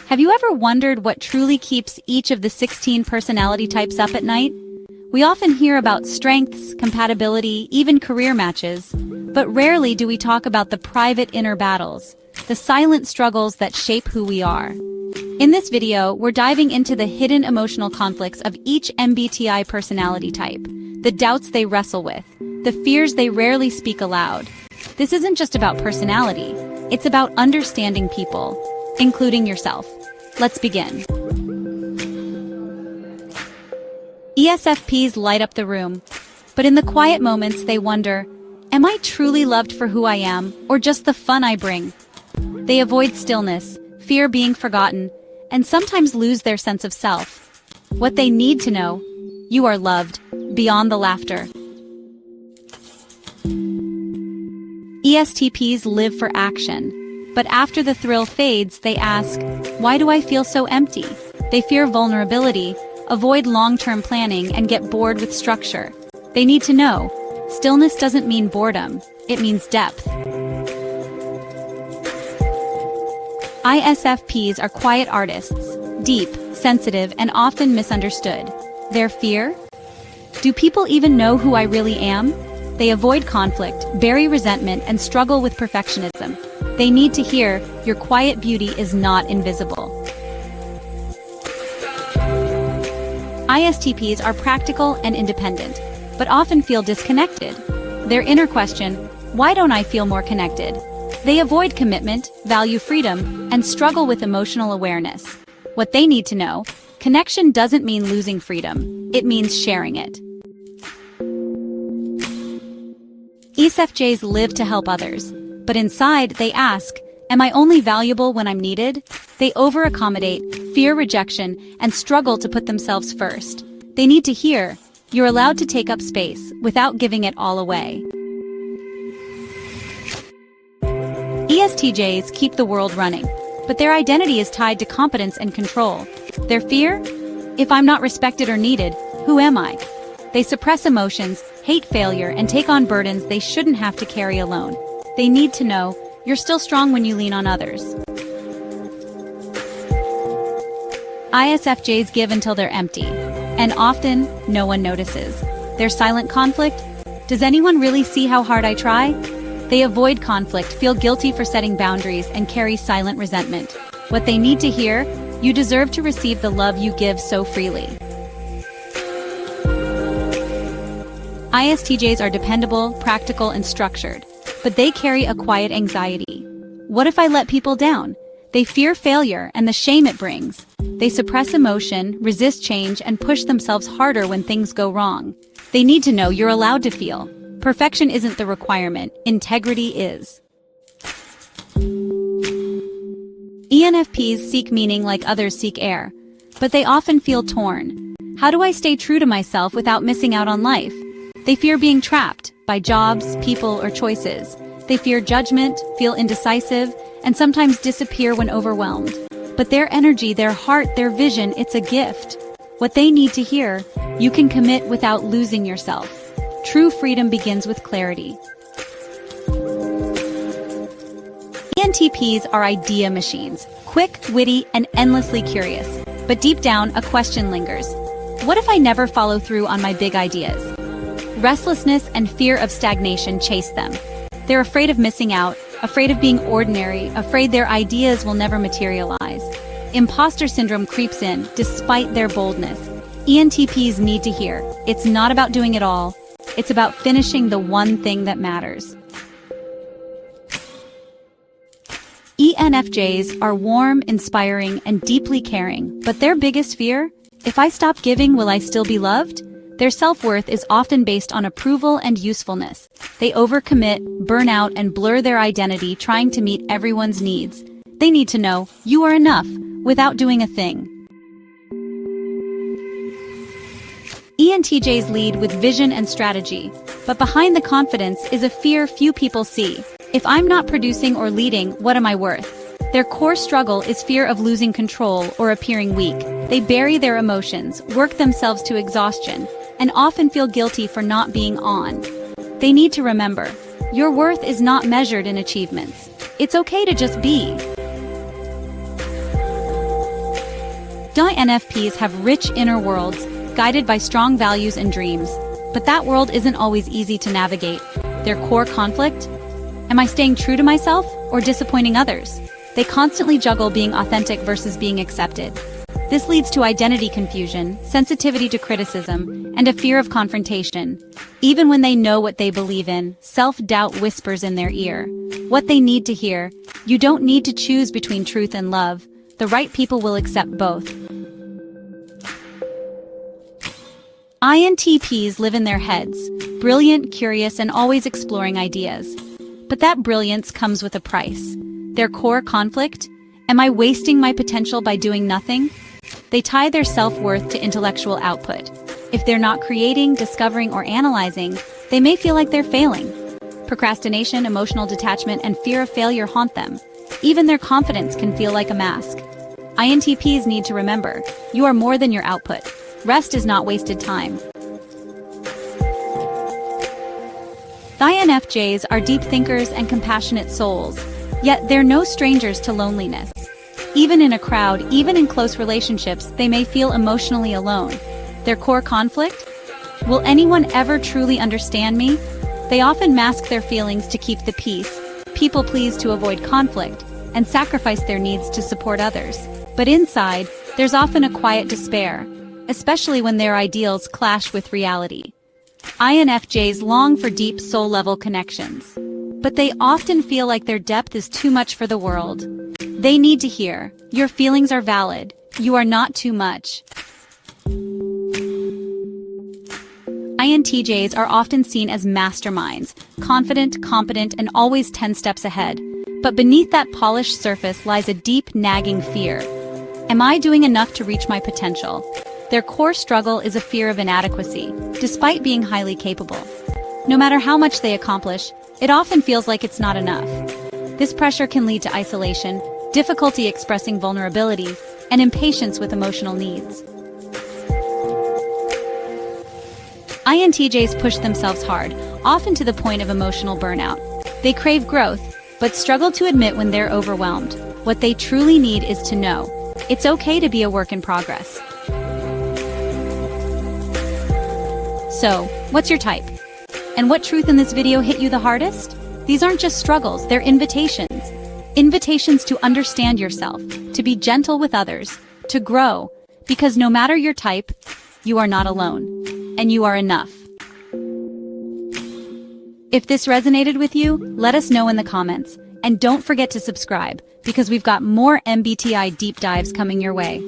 Have you ever wondered what truly keeps each of the 16 personality types up at night? We often hear about strengths, compatibility, even career matches, but rarely do we talk about the private inner battles, the silent struggles that shape who we are. In this video, we're diving into the hidden emotional conflicts of each MBTI personality type, the doubts they wrestle with, the fears they rarely speak aloud. This isn't just about personality, it's about understanding people, including yourself. Let's begin. ESFPs light up the room, but in the quiet moments they wonder, am I truly loved for who I am, or just the fun I bring? They avoid stillness, fear being forgotten, and sometimes lose their sense of self. What they need to know, you are loved, beyond the laughter. ESTPs live for action, but after the thrill fades, they ask, why do I feel so empty? They fear vulnerability, avoid long-term planning, and get bored with structure. They need to know, stillness doesn't mean boredom, it means depth. ISFPs are quiet artists, deep, sensitive, and often misunderstood. Their fear? Do people even know who I really am? They avoid conflict, bury resentment, and struggle with perfectionism. They need to hear, your quiet beauty is not invisible. ISTPs are practical and independent, but often feel disconnected. Their inner question, why don't I feel more connected? They avoid commitment, value freedom, and struggle with emotional awareness. What they need to know, connection doesn't mean losing freedom, it means sharing it. ESFJs live to help others, but inside they ask, am I only valuable when I'm needed? They over-accommodate, fear rejection, and struggle to put themselves first. They need to hear, you're allowed to take up space without giving it all away. ESTJs keep the world running, but their identity is tied to competence and control. Their fear? If I'm not respected or needed, who am I? They suppress emotions, hate failure, and take on burdens they shouldn't have to carry alone. They need to know, you're still strong when you lean on others. ISFJs give until they're empty, and often, no one notices. Their silent conflict? Does anyone really see how hard I try? They avoid conflict, feel guilty for setting boundaries, and carry silent resentment. What they need to hear, you deserve to receive the love you give so freely. ISTJs are dependable, practical, and structured, but they carry a quiet anxiety. What if I let people down? They fear failure and the shame it brings. They suppress emotion, resist change, and push themselves harder when things go wrong. They need to know you're allowed to feel. Perfection isn't the requirement, integrity is. ENFPs seek meaning like others seek air, but they often feel torn. How do I stay true to myself without missing out on life? They fear being trapped by jobs, people, or choices. They fear judgment, feel indecisive, and sometimes disappear when overwhelmed. But their energy, their heart, their vision, it's a gift. What they need to hear, you can commit without losing yourself. True freedom begins with clarity. ENTPs are idea machines, quick, witty, and endlessly curious. But deep down, a question lingers. What if I never follow through on my big ideas? Restlessness and fear of stagnation chase them. They're afraid of missing out, afraid of being ordinary, afraid their ideas will never materialize. Imposter syndrome creeps in, despite their boldness. ENTPs need to hear, it's not about doing it all, it's about finishing the one thing that matters. ENFJs are warm, inspiring, and deeply caring, but their biggest fear? If I stop giving, will I still be loved? Their self-worth is often based on approval and usefulness. They overcommit, burn out, and blur their identity trying to meet everyone's needs. They need to know, you are enough, without doing a thing. ENTJs lead with vision and strategy, but behind the confidence is a fear few people see. If I'm not producing or leading, what am I worth? Their core struggle is fear of losing control or appearing weak. They bury their emotions, work themselves to exhaustion, and often feel guilty for not being on. They need to remember, your worth is not measured in achievements. It's okay to just be. INFPs have rich inner worlds, guided by strong values and dreams. But that world isn't always easy to navigate. Their core conflict? Am I staying true to myself or disappointing others? They constantly juggle being authentic versus being accepted. This leads to identity confusion, sensitivity to criticism, and a fear of confrontation. Even when they know what they believe in, self-doubt whispers in their ear. What they need to hear: you don't need to choose between truth and love. The right people will accept both. INTPs live in their heads, brilliant, curious, and always exploring ideas. But that brilliance comes with a price. Their core conflict? Am I wasting my potential by doing nothing? They tie their self-worth to intellectual output. If they're not creating, discovering, or analyzing, they may feel like they're failing. Procrastination, emotional detachment, and fear of failure haunt them. Even their confidence can feel like a mask. INTPs need to remember, you are more than your output. Rest is not wasted time. INFJs are deep thinkers and compassionate souls, yet they're no strangers to loneliness. Even in a crowd, even in close relationships, they may feel emotionally alone. Their core conflict? Will anyone ever truly understand me? They often mask their feelings to keep the peace, people please to avoid conflict, and sacrifice their needs to support others. But inside, there's often a quiet despair, especially when their ideals clash with reality. INFJs long for deep soul-level connections, but they often feel like their depth is too much for the world. They need to hear, your feelings are valid, you are not too much. INTJs are often seen as masterminds, confident, competent, and always 10 steps ahead. But beneath that polished surface lies a deep, nagging fear. Am I doing enough to reach my potential? Their core struggle is a fear of inadequacy, despite being highly capable. No matter how much they accomplish, it often feels like it's not enough. This pressure can lead to isolation, difficulty expressing vulnerability, and impatience with emotional needs. INTJs push themselves hard, often to the point of emotional burnout. They crave growth, but struggle to admit when they're overwhelmed. What they truly need is to know, it's okay to be a work in progress. So, what's your type? And what truth in this video hit you the hardest? These aren't just struggles, they're invitations. Invitations to understand yourself, to be gentle with others, to grow. Because no matter your type, you are not alone. And you are enough. If this resonated with you, let us know in the comments. And don't forget to subscribe, because we've got more MBTI deep dives coming your way.